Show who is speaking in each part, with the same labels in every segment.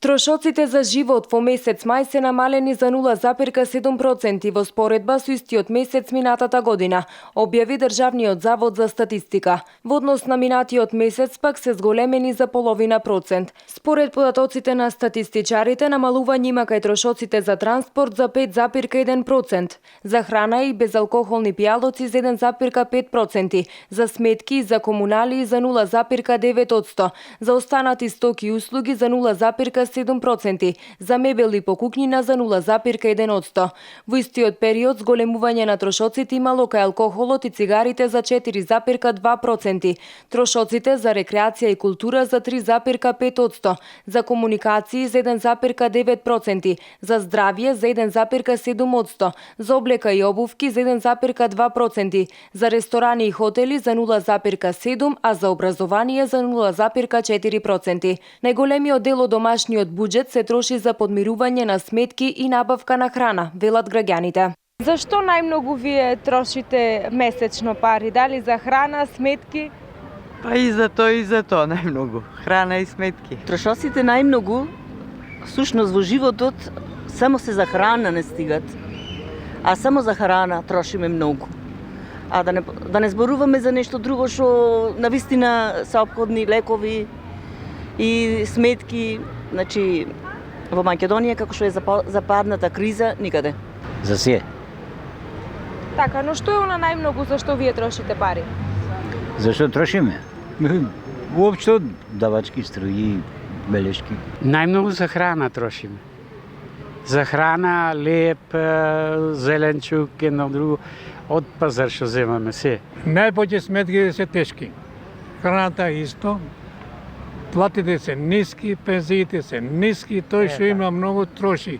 Speaker 1: Трошоците за живот во месец мај се намалени за 0,7% во споредба со истиот месец минатата година, објави Државниот завод за статистика. Во однос на минатиот месец пак се зголемени за половина процент. Според податоците на статистичарите, намалување има кај трошоците за транспорт за 5,1%, за храна и безалкохолни пијалоци за 1,5%, за сметки и за комунали за 0,9%, за останати стоки и услуги за 0,7%, за мебели по кукњина за 0,1%. Во истиот период зголемување на трошоците имало кај алкохолот и цигарите за 4,2%, трошоците за рекреација и култура за 3,5%, за комуникации за 1,9%, за здравје за 1,7%, за облека и обувки за 1,2%, за ресторани и хотели за 0,7%, а за образование за 0,4%. Најголемиот дел од домашниот буџет се троши за подмирување на сметки и набавка на храна, велат граѓаните. Зашто најмногу вие трошите месечно пари? Дали за храна, сметки?
Speaker 2: Па и за тоа најмногу. Храна и сметки.
Speaker 3: Трошоците најмногу, всушност во животот, само се за храна не стигат. А само за храна трошиме многу. А да не зборуваме за нешто друго што навистина се опходни лекови и сметки. Значи, во Македонија, како што е западната криза, никаде.
Speaker 4: За се.
Speaker 1: Така, но што е она најмногу за што вие трошите пари?
Speaker 4: Зашто трошиме? Уопшто давачки, струји, белешки.
Speaker 5: Најмногу за храна трошиме. За храна, леп, зеленчук, едно друго. Од пазар што земаме се.
Speaker 6: Најпоќе сметки се тешки. Храната исто. Платите се ниски, пензиите се ниски, тој што има многу троши.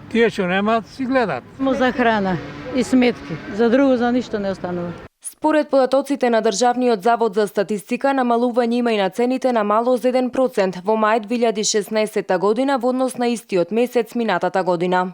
Speaker 6: Тие што немаат си гледат.
Speaker 7: Само за храна и сметки, за друго за ништо не останува.
Speaker 1: Според податоците на Државниот завод за статистика, намалување има и на цените на мало за 1% во мај 2016 година во однос на истиот месец минатата година.